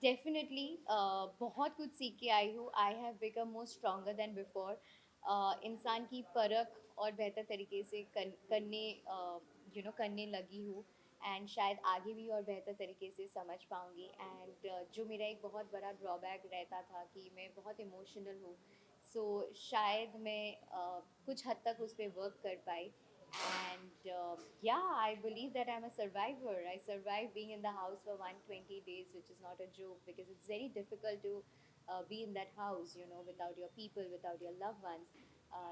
Definitely बहुत कुछ सीख के आई हूँ। I have become more stronger than before. इंसान की परख और बेहतर तरीके से करने लगी हूँ। एंड शायद आगे भी और बेहतर तरीके से समझ पाऊँगी। एंड जो मेरा एक बहुत बड़ा ड्रॉबैक रहता था कि मैं बहुत इमोशनल हूँ, सो शायद मैं कुछ हद तक उस पर वर्क कर पाई। And yeah, I believe that I'm a survivor. I survived being in the house for 120 days, which is not a joke because it's very difficult to be in that house, without your people, without your loved ones.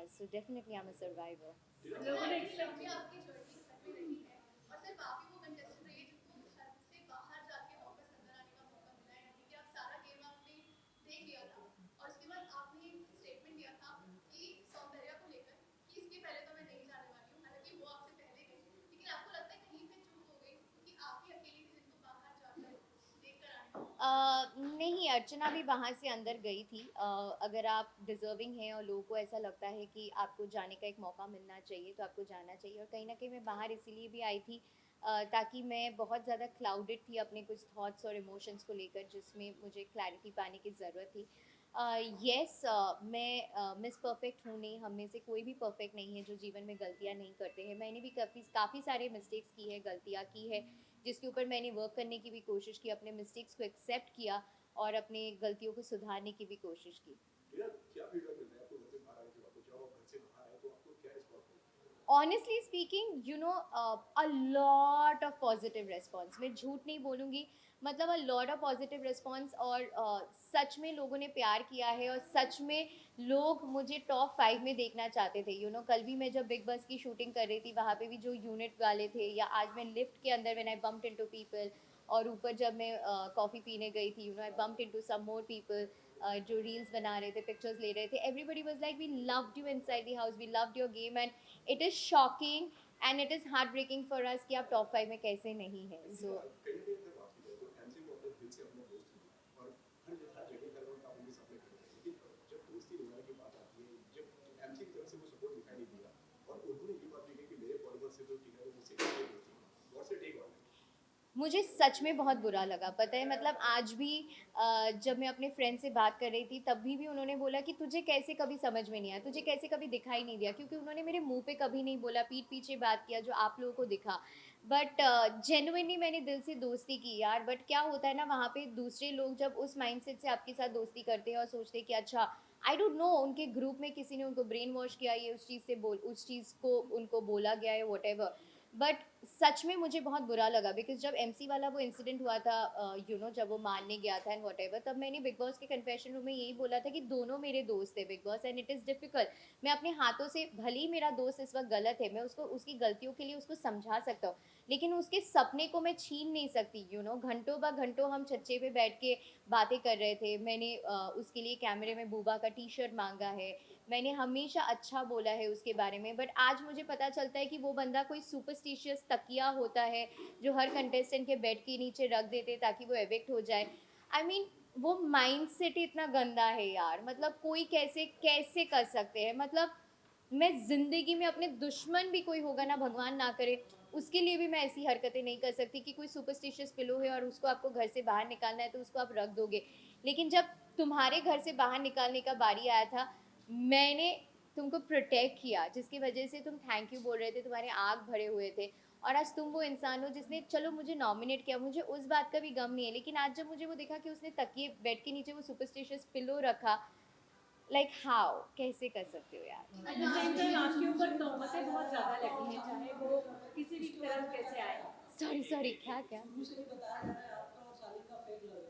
So definitely, I'm a survivor. लोगों ने expect किया आपकी journey घर में रही है और सिर्फ आप ही वो कंटेस्टेंट रही है जिनको घर से बाहर जाके वापस अंदर आने का मौका मिला है, यानी कि आप सारा गेम आपने देख लिया था और उसके बाद आपने एक स्टेटमेंट दिया था कि सौंदर्या को लेकर कि इसके पहले तो मैं नहीं जाने वाली हूँ, हालांकि वो आपसे पहले गई, लेकिन आपको लगता है कहीं पे चूक हो गई क्योंकि आप ही अकेली थी जिनको बाहर जाकर देख कर आने का मौका मिला। नहीं, अर्चना भी वहाँ से अंदर गई थी। अगर आप डिजर्विंग हैं और लोगों को ऐसा लगता है कि आपको जाने का एक मौका मिलना चाहिए तो आपको जाना चाहिए। और कहीं ना कहीं मैं बाहर इसीलिए भी आई थी ताकि मैं बहुत ज़्यादा क्लाउडेड थी अपने कुछ थॉट्स और इमोशंस को लेकर, जिसमें मुझे क्लैरिटी पाने की ज़रूरत थी। यस, मैं मिस परफेक्ट हूँ नहीं, हम में से कोई भी परफेक्ट नहीं है जो जीवन में गलतियाँ नहीं करते हैं। मैंने भी काफ़ी काफ़ी सारे मिस्टेक्स की है, गलतियाँ की है, जिसके ऊपर मैंने वर्क करने की भी कोशिश की, अपने मिस्टेक्स को एक्सेप्ट किया और अपने गलतियों को सुधारने की भी कोशिश की। क्या फीडबैक मिलता है आपको घर से बाहर आने के बाद? तो जब आप घर से बाहर आए तो आपको क्या रिस्पॉन्स मिला? Honestly speaking, a lot of positive response, मैं झूठ नहीं बोलूँगी। मतलब a lot of positive response, और सच में लोगों ने प्यार किया है और सच में लोग मुझे टॉप 5 में देखना चाहते थे। कल भी मैं जब बिग बस की शूटिंग कर रही थी, वहाँ पे भी जो यूनिट वाले थे, या आज मैं लिफ्ट के अंदर when I bumped into people, और ऊपर जब मैं कॉफ़ी पीने गई थी, I bumped into some more people जो रील्स बना रहे थे, पिक्चर्स ले रहे थे। Everybody was like, we loved you inside the house, we loved your game, and it is shocking and it is heart breaking for us कि आप top 5 में कैसे नहीं हैं। इसी सो बात कहीं न कहीं अगर बात की जाए तो एमसी को अपने दिल से अपना दोस्त माना है और हर जगह हर वक़्त आप उनके सामने खड़े थे। लेकिन जब दोस्ती निभाने की बात आती है, जब एमसी की तरफ से वो सपोर्ट दिखाई नहीं दिया और उन्होंने ये बात भी कही कि मेरे फॉलोवर्स से जो टिका है वो मुझसे कैसे दोस्ती है। What's your take on it? मुझे सच में बहुत बुरा लगा, पता है। मतलब आज भी जब मैं अपने फ्रेंड से बात कर रही थी, तब भी उन्होंने बोला कि तुझे कैसे कभी समझ में नहीं आया, तुझे कैसे कभी दिखाई नहीं दिया, क्योंकि उन्होंने मेरे मुंह पे कभी नहीं बोला, पीठ पीछे बात किया जो आप लोगों को दिखा। बट जेन्युइनली मैंने दिल से दोस्ती की यार। बट क्या होता है ना, वहाँ पे दूसरे लोग जब उस माइंडसेट से आपके साथ दोस्ती करते हैं और सोचते हैं कि अच्छा, आई डोंट नो, उनके ग्रुप में किसी ने उनको ब्रेन वॉश किया, ये उस चीज़ को उनको बोला गया है, वट एवर। बट सच में मुझे बहुत बुरा लगा, बिकॉज जब एमसी वाला वो इंसिडेंट हुआ था, जब वो मारने गया था एंड वट एवर, तब मैंने बिग बॉस के कन्फेशन रूम में यही बोला था कि दोनों मेरे दोस्त थे big boss, and it is difficult. मैं अपने हाथों से, भले ही मेरा दोस्त इस वक्त गलत है, मैं उसको उसकी गलतियों के लिए उसको समझा सकता हूँ, लेकिन उसके सपने को मैं छीन नहीं सकती। घंटों ब घंटों हम छज्जे पे बैठ के बातें कर रहे थे। मैंने उसके लिए कैमरे में बूबा का टी शर्ट मांगा है, मैंने हमेशा अच्छा बोला है उसके बारे में। बट आज मुझे पता चलता है कि वो बंदा कोई सुपरस्टिशियस तकिया होता है जो हर कंटेस्टेंट के बेड के नीचे रख देते ताकि वो एविक्ट हो जाए। आई मीन, वो माइंड सेट इतना गंदा है यार। मतलब कोई कैसे कैसे कर सकते हैं। मतलब मैं ज़िंदगी में अपने दुश्मन भी कोई होगा ना, भगवान ना करे, उसके लिए भी मैं ऐसी हरकतें नहीं कर सकती कि कोई सुपरस्टिशियस पिलो है और उसको आपको घर से बाहर निकालना है तो उसको आप रख दोगे। लेकिन जब तुम्हारे घर से बाहर निकालने का बारी आया था, मैंने तुमको प्रोटेक्ट किया, जिसकी वजह से तुम थैंक यू बोल रहे थे, तुम्हारे आँख भरे हुए थे। और आज तुम वो इंसान हो जिसने चलो मुझे नॉमिनेट किया, मुझे उस बात का भी गम नहीं है। लेकिन आज जब मुझे वो देखा कि उसने तकिए बेड के नीचे वो सुपरस्टिशियस पिलो रखा, लाइक हाउ, कैसे कर सकते हो यार। एट द सेम टाइम आपके ऊपर तोहमतें बहुत ज़्यादा लगी हैं, चाहे वो किसी भी तरफ कैसे आए। सॉरी सॉरी, क्या क्या। शुरू से ही बताया जा रहा है आपका और शालिनी का फेक लव है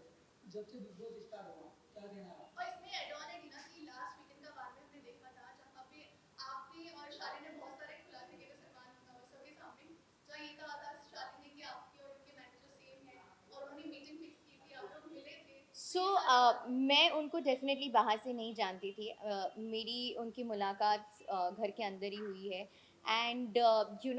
जब से बिग बॉस स्टार्ट हुआ। क्या कहना है और आपका? इसमें एड ऑन है ना कि लास्ट वीकेंड का बाद में हमने देखा था जहाँ पे आपने और शाली ने बहुत सारे खुलासे किए थे सलमान सबके सामने, जहाँ ये कहा था शाली ने कि आपके और उनके मैनेजर सेम है और उन्होंने मीटिंग फिक्स की थी, आप लोग मिले थे, तो ये सारी बातें। मैं उनको डेफिनेटली बाहर से नहीं जानती थी। मेरी उनकी मुलाकात घर के अंदर ही हुई है। एंड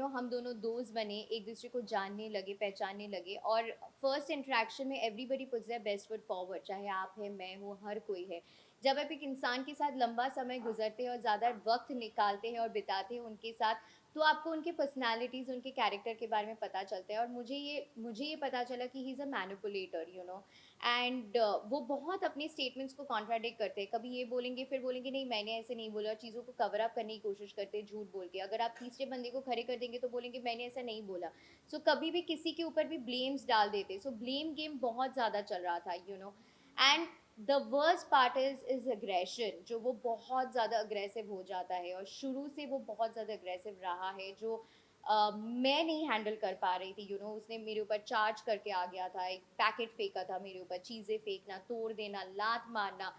हम दोनों दोस्त बने, एक दूसरे को जानने लगे, पहचानने लगे। और फर्स्ट इंटरेक्शन में everybody puts their best foot forward, चाहे आप हैं, मैं हूँ, हर कोई है। जब आप एक इंसान के साथ लंबा समय गुजरते हैं और ज़्यादा वक्त निकालते हैं और बिताते हैं उनके साथ, तो आपको उनके पर्सनालिटीज़, उनके कैरेक्टर के बारे में पता चलता है। और मुझे ये पता चला कि he is a manipulator, you know. And वो बहुत अपने स्टेटमेंट्स को कॉन्ट्राडिक्ट करते हैं। कभी ये बोलेंगे, फिर बोलेंगे नहीं मैंने ऐसे नहीं बोला, और चीज़ों को कवर अप करने की कोशिश करते हैं झूठ बोल के। अगर आप तीसरे बंदे को खड़े कर देंगे तो बोलेंगे मैंने ऐसा नहीं बोला। सो कभी भी किसी के ऊपर भी ब्लेम्स डाल देते। सो ब्लेम गेम बहुत ज़्यादा चल रहा था, you know. And the worst part is aggression, जो वो बहुत ज़्यादा अग्रेसिव हो जाता है, और शुरू से वो बहुत ज़्यादा अग्रेसिव रहा है, जो मैं नहीं हैंडल कर पा रही थी, यू नो। उसने मेरे ऊपर चार्ज करके आ गया था, एक पैकेट फेंका था मेरे ऊपर, चीज़ें फेंकना, तोड़ देना, लात मारना।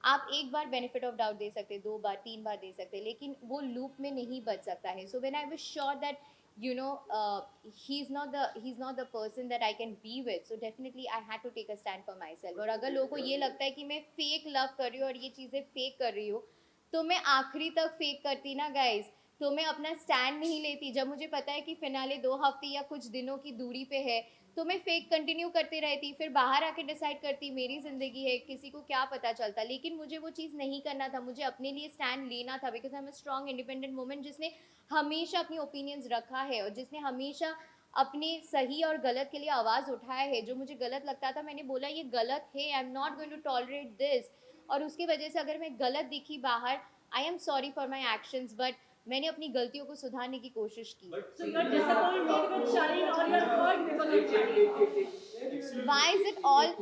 आप एक बार बेनिफिट ऑफ डाउट दे सकते, 2 बार, 3 बार दे सकते, लेकिन वो लूप में नहीं बच सकता है। So when I was sure that you know he's not the person that I can be with, so definitely I had to take a stand for myself. और अगर लोगों को ये लगता है कि मैं फेक लव कर रही हूँ और ये चीज़ें फेक कर रही हूँ, तो मैं आखिरी तक फेक करती ना गाइज। तो मैं अपना स्टैंड नहीं लेती। जब मुझे पता है कि फिनाले 2 हफ्ते या कुछ दिनों की दूरी पे है, तो मैं फेक कंटिन्यू करती रहती, फिर बाहर आके डिसाइड करती मेरी ज़िंदगी है, किसी को क्या पता चलता। लेकिन मुझे वो चीज़ नहीं करना था, मुझे अपने लिए स्टैंड लेना था, because I am a strong independent woman जिसने हमेशा अपनी ओपिनियंस रखा है, और जिसने हमेशा अपने सही और गलत के लिए आवाज़ उठाया है। जो मुझे गलत लगता था मैंने बोला ये गलत है, I am not going to tolerate this. और उसकी वजह से अगर मैं गलत दिखी बाहर, I am sorry for my actions, but मैंने अपनी गलतियों को सुधारने की कोशिश की। So you're disappointed with Shaleen or you're hurt because of Shaleen? Why is it all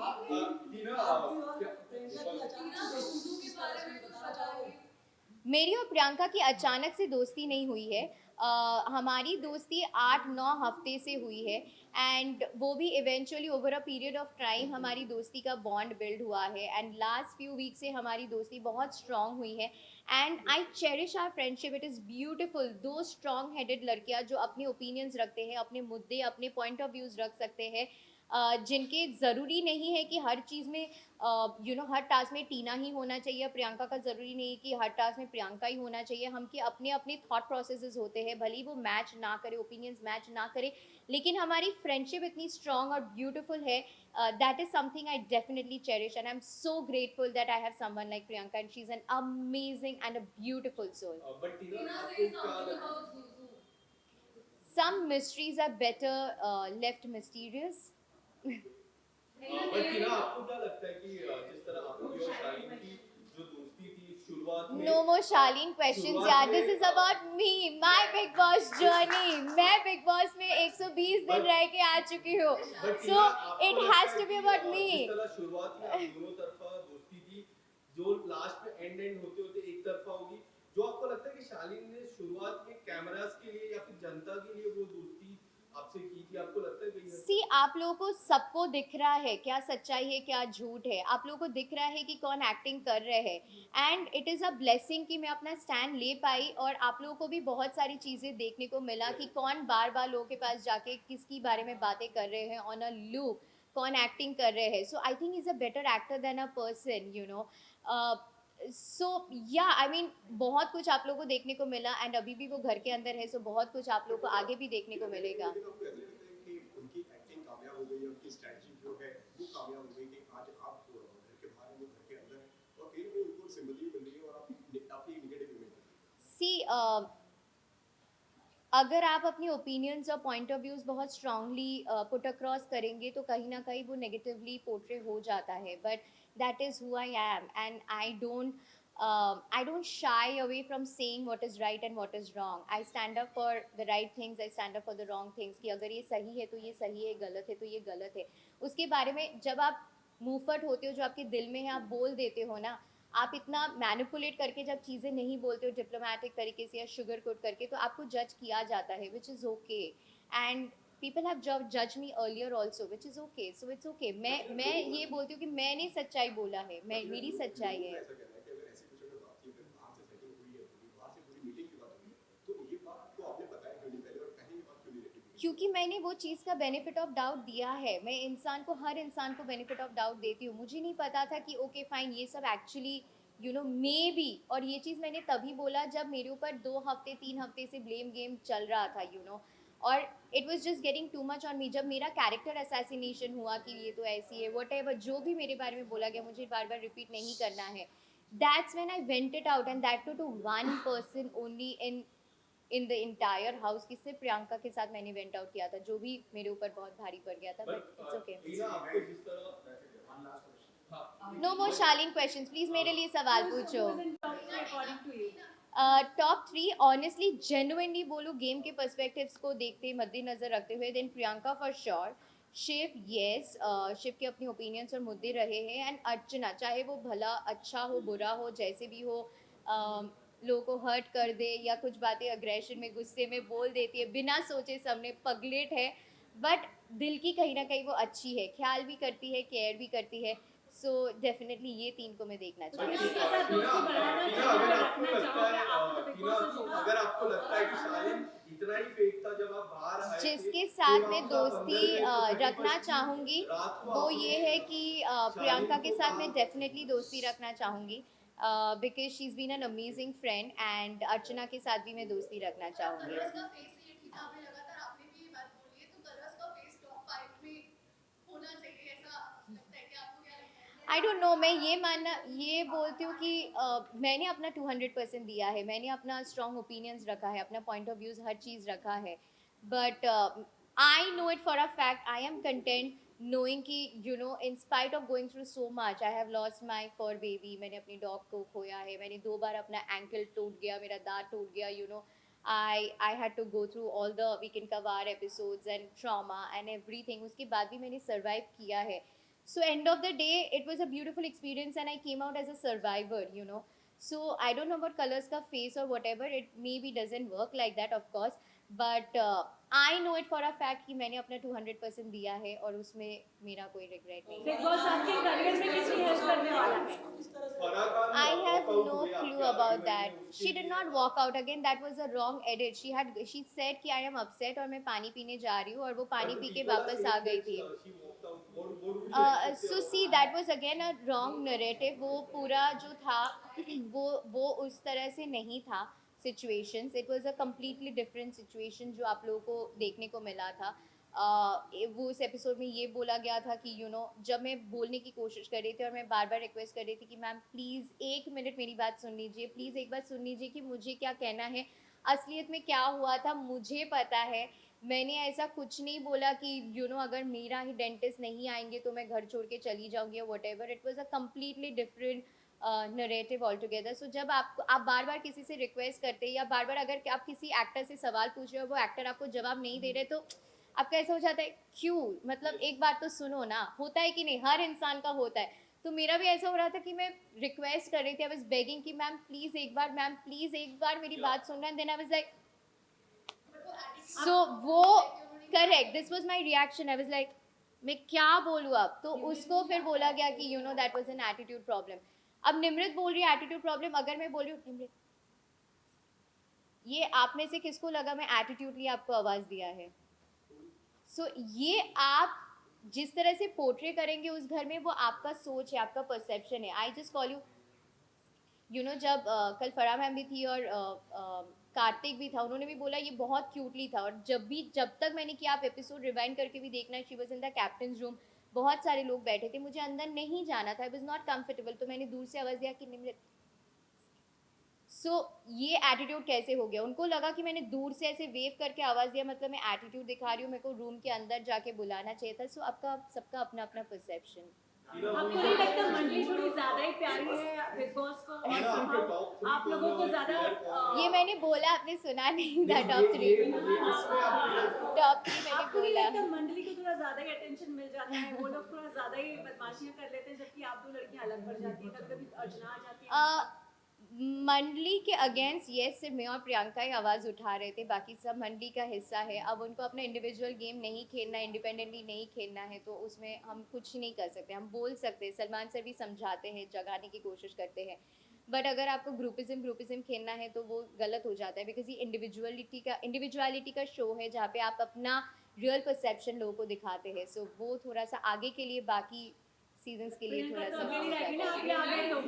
आपकी और प्रियंका की अचानक से दोस्ती किस तरह से हुई, बताना चाहोगे? मेरी और प्रियंका की अचानक से दोस्ती नहीं हुई है। हमारी दोस्ती 8-9 हफ्ते से हुई है, एंड वो भी eventually over a period of time हमारी दोस्ती का बॉन्ड बिल्ड हुआ है, एंड लास्ट फ्यू वीक से हमारी दोस्ती बहुत स्ट्रांग हुई है। And I cherish our friendship, it is beautiful. दो स्ट्रांग हेडेड लड़कियां जो अपने ओपिनियंस रखते हैं, अपने मुद्दे, अपने पॉइंट ऑफ व्यूज़ रख सकते हैं, जिनके ज़रूरी नहीं है कि हर चीज़ में हर टास्क में टीना ही होना चाहिए, प्रियंका का ज़रूरी नहीं कि हर टास्क में प्रियंका ही होना चाहिए। हम के अपने अपने थॉट प्रोसेसेस होते हैं, भले ही वो मैच ना करे, ओपिनियंस मैच ना करे, लेकिन हमारी फ्रेंडशिप इतनी स्ट्रांग और ब्यूटीफुल है। That is something I definitely cherish, and I am so grateful that I have someone like Priyanka, and she is an amazing and a beautiful soul. But Tina Tina आपको says क्या something लगता about Zuzu. Some mysteries are better left mysterious. But Tina आपको क्या लगता है कि जिस तरह आपकी और शालीन की जो दोस्ती थी शुरुआत में No more Charlene questions यार, this is about me, my Big Boss journey। मैं Big Boss में 120 दिन रह के आ चुकी हूँ, बट so टीना आपको it लगता has है to be कि about me। जिस तरह शुरुआत में आप दोनों तरफा दोस्ती थी जो लास्ट में एंड होते होते एक तरफा होगी, जो आपको लगता है कि शालीन ने शुरुआत में कैमरास के लिए या फिर जनता के लिए वो दोस्ती आपसे की थी, आपको लगता है कहीं सी आप लोगों को सबको दिख रहा है क्या सच्चाई है क्या झूठ है, आप लोगों को दिख रहा है कि कौन एक्टिंग कर रहे हैं, and it is a blessing कि मैं अपना स्टैंड ले पाई। और आप लोगों को भी बहुत सारी चीज़ें देखने को मिला कि कौन बार बार लोगों के पास जाके किसकी बारे में बातें कर रहे हैं ऑन अ लूप, कौन एक्टिंग कर रहे हैं। So I think is a better actor than a person, you know. So yeah I mean बहुत कुछ आप लोगों को देखने को मिला, एंड अभी भी वो घर के अंदर है, सो बहुत कुछ आप लोगों को आगे भी देखने को मिलेगा। लेकिन आपको ऐसा लगता है कि उनकी एक्टिंग कामयाब हो गई, उनकी स्ट्रेटजी जो है वो कामयाब हो गई कि आज आप घर के बाहर हैं वो घर के अंदर हैं और कहीं ना कहीं उनको सिंपैथी मिल रही है और आपकी नेगेटिव इमेज बन रही है। सी अगर आप अपनी ओपिनियंस और पॉइंट ऑफ व्यूज़ बहुत स्ट्रांगली पुट अक्रॉस करेंगे तो कहीं ना कहीं वो नेगेटिवली पोर्ट्रे हो जाता है, but that is who I am, and I don't shy away from saying what is right and what is wrong. I stand up for the right things, I stand up for the wrong things, कि अगर ये सही है तो ये सही है, गलत है तो ये गलत है। उसके बारे में जब आप मुंहफट होते हो, जो आपके दिल में है आप बोल देते हो ना, आप इतना मैनिपुलेट करके जब चीज़ें नहीं बोलते हो डिप्लोमेटिक तरीके से या शुगर कोट करके, तो आपको जज किया जाता है, which is okay. And people have जज me earlier also, which is okay, so it's okay. मैं ये बोलती हूँ कि मैंने सच्चाई बोला है, मैं मेरी सच्चाई है। ऐसा कहना है कि अगर ऐसी कुछ अगर बात थी, अगर बाहर से सेटिंग हुई है, पूरी बाहर से पूरी मीटिंग की बात हुई है, तो ये बात को आपने बताया क्यों नहीं पहले और कहीं ये बात क्यों नहीं रेक्टिफिकेशन? क्योंकि मैंने वो चीज़ का बेनिफिट ऑफ डाउट दिया है। मैं इंसान को, हर इंसान को बेनिफिट ऑफ डाउट देती हूँ। मुझे नहीं पता था कि ओके फाइन ये सब एक्चुअली मे बी, और ये चीज़ मैंने तभी बोला जब मेरे ऊपर 2 हफ्ते 3 हफ्ते से ब्लेम गेम चल रहा था, और it was just getting too much on me. जब मेरा कैरेक्टर असैसिनेशन हुआ कि ये तो ऐसी है, वट एवर जो भी मेरे बारे में बोला गया, मुझे बार बार रिपीट नहीं करना है, that's when I went it out, and that too one person only in in the entire house कि सिर्फ प्रियंका के साथ मैंने वेंट आउट किया था, जो भी मेरे ऊपर बहुत भारी पड़ गया था, बट इट्स ओके। टीना आपको जिस तरह वन लास्ट क्वेश्चन हाँ no more Shalin questions, please मेरे लिए सवाल पूछो। Who's in top three according to you? Top three honestly genuinely बोलूँ गेम के पर्सपेक्टिव्स को देखते मद्देनजर रखते हुए, then Priyanka for sure, Shiv yes, Shiv के अपने ओपिनियंस और मुद्दे रहे हैं, एंड अर्चना चाहे वो भला अच्छा हो बुरा हो जैसे भी हो, लोगों को हर्ट कर दे या कुछ बातें अग्रेशन में गुस्से में बोल देती है बिना सोचे समझे, पगलेट है बट दिल की कहीं ना कहीं वो अच्छी है, ख्याल भी करती है, केयर भी करती है। सो डेफिनेटली ये तीन को मैं देखना चाहूँगी। उसके साथ दोस्ती बढ़ाना चाहिए, रखना चाहोगे आपको तो बिग बॉस होगा। अगर आपको लगता है कि शालीन इतना ही फेक था जब आप बाहर आए जिसके साथ मैं दोस्ती रखना चाहूँगी वो ये है कि प्रियंका के साथ मैं डेफिनेटली दोस्ती रखना चाहूँगी, because she is been an amazing friend, and Archana के साथ भी मैं दोस्ती रखना चाहूँगी। कलर्स का फेस ये ठीक है, आपने लगातार आपने भी ये बात बोली है, तो कलर्स का फेस टॉप 5 में होना चाहिए, ऐसा लगता है कि आपको क्या लगता है? आई डोंट नो, मैं ये बोलती हूँ कि मैंने अपना 200% दिया है, मैंने अपना स्ट्रॉन्ग ओपिनियंस रखा है, अपना पॉइंट ऑफ व्यूज़ हर चीज़ रखा है, but I know it for a fact, I am content knowing कि you know in spite of going through so much, I have lost my for baby, मैंने अपनी dog को खोया है, मैंने 2 बार अपना एंकल टूट गया, मेरा दांत टूट गया, you know I had to go through all the weekend का वार episodes and trauma and everything, उसके बाद भी मैंने survive किया है. So end of the day it was a beautiful experience and I came out as a survivor, you know. So I don't know about colors का face or whatever, it maybe doesn't work like that of course, but I know it for a fact कि मैंने अपना 200% दिया है और उसमें मेरा कोई regret नहीं है. बिग बॉस आपके करियर में कितनी हेल्प करने वाला है? किस तरह से I have no clue about that. She did not walk out again. That was a wrong edit. She said कि I am upset और मैं पानी पीने जा रही हूँ और वो पानी पी के वापस आ गई थी. So see, that was again a wrong narrative. वो पूरा जो था वो उस तरह से नहीं था situations. It was a completely different situation जो आप लोगों को देखने को मिला था. वो उस एपिसोड में ये बोला गया था कि यू नो जब मैं बोलने की कोशिश कर रही थी और मैं बार बार रिक्वेस्ट कर रही थी कि मैम प्लीज़ 1 मिनट मेरी बात सुन लीजिए, प्लीज़ एक बार सुन लीजिए कि मुझे क्या कहना है, असलियत में क्या हुआ था मुझे पता है, मैंने ऐसा कुछ नहीं बोला कि यू नो अगर मेरा ही डेंटिस्ट नहीं आएंगे तो मैं घर छोड़ के चली जाऊंगी whatever, it was a completely different narrative all together. So जब आप बार बार किसी से रिक्वेस्ट करते हैं या बार बार अगर आप किसी एक्टर से सवाल पूछ रहे हो वो एक्टर आपको जवाब नहीं दे रहे तो आपका ऐसा हो जाता है क्यों, मतलब एक बार तो सुनो ना, होता है कि नहीं, हर इंसान का होता है. तो मेरा भी ऐसा हो रहा था कि मैं रिक्वेस्ट कर रही थी, आई वाज बेगिंग कि मैम प्लीज एक बार मेरी बात सुनना, and then I was like, so वो correct, this was my reaction, I was like मैं क्या बोलूँ अब, तो उसको फिर बोला गया कि you know that was an attitude problem. अब निमृत बोल रही है एटीट्यूड प्रॉब्लम, अगर मैं बोल रही हूँ निमृत ये आप में से किसको लगा मैं एटीट्यूडली आपको आवाज दिया है. सो ये आप जिस तरह से पोर्ट्रे करेंगे उस घर में वो आपका सोच है, आपका परसेप्शन है. I just call you know जब कल फराह मैम भी थी और कार्तिक भी था, उन्होंने भी बोला ये बहुत क्यूटली था, और जब तक मैंने किया, आप एपिसोड रिवाइंड करके भी देखना, she was in the captains room, बहुत सारे लोग बैठे थे, मुझे अंदर नहीं जाना था, आई वॉज नॉट कंफर्टेबल, तो मैंने दूर से आवाज़ दिया कि निमृत. सो ये एटीट्यूड कैसे हो गया, उनको लगा कि मैंने दूर से ऐसे वेव करके आवाज़ दिया मतलब मैं एटीट्यूड दिखा रही हूँ, मेरे को रूम के अंदर जाके बुलाना चाहिए था. सो आपका सबका अपना अपना परसेप्शन. आपको नहीं लगता मंडली थोड़ी ज्यादा ही प्यारी है बिग बॉस को, और somehow आप लोगों को ज्यादा ये मैंने बोला, आपने सुना नहीं था. टॉप 3 मैंने आपको नहीं बोला. लगता मंडली को थोड़ा ज्यादा ही अटेंशन मिल जाता है, वो लोग थोड़ा ज्यादा ही बदमाशियां कर लेते हैं, जबकि आप दो लड़कियां अलग पड़ जाती हैं, कभी कभी अर्चना आ जाती है. मंडली के अगेंस्ट येस सिर्फ मैं और प्रियंका ही आवाज़ उठा रहे थे, बाकी सब मंडली का हिस्सा है. अब उनको अपना इंडिविजुअल गेम नहीं खेलना, इंडिपेंडेंटली नहीं खेलना है, तो उसमें हम कुछ नहीं कर सकते. हम बोल सकते हैं, सलमान सर भी समझाते हैं, जगाने की कोशिश करते हैं, बट अगर आपको ग्रुपिज्म खेलना है तो वो गलत हो जाता है, बिकॉज ये इंडिविजुअलिटी का शो है जहाँ पे आप अपना रियल परसेप्शन लोगों को दिखाते हैं. सो वो थोड़ा सा आगे के लिए, बाकी सीजन्स के लिए थोड़ा सा अकेली हो रहेगी जाता ना, है. आप आगे लोग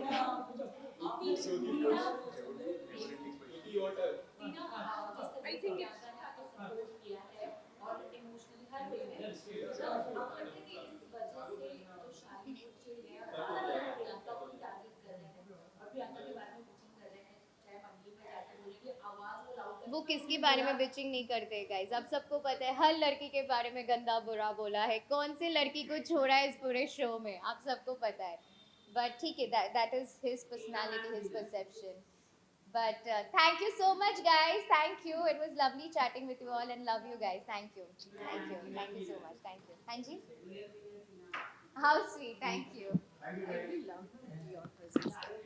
I think it's support किया है और इमोशनली हर वे में आप करते कि इस वजह से जो शादी को चिढ़ गए और प्रियंका को टारगेट कर रहे हैं और प्रियंका के बारे में कुकिंग कर रहे हैं, चाहे मंडी में जाके बोले कि आवाज वो लाउड वो किसके बारे में बिचिंग नहीं करते गाइस, अब सबको पता है हर लड़की के बारे में गंदा बुरा बोला है, कौन से लड़की को छोड़ा है इस पूरे शो में, आप सबको पता है. बट ठीक है, that is his personality, his perception. But thank you so much, guys. Thank you. It was lovely chatting with you all, and love you guys. Thank you. Thank you. Thank you so much. Thank you. Hanji? How sweet. Thank you. I really love your presence.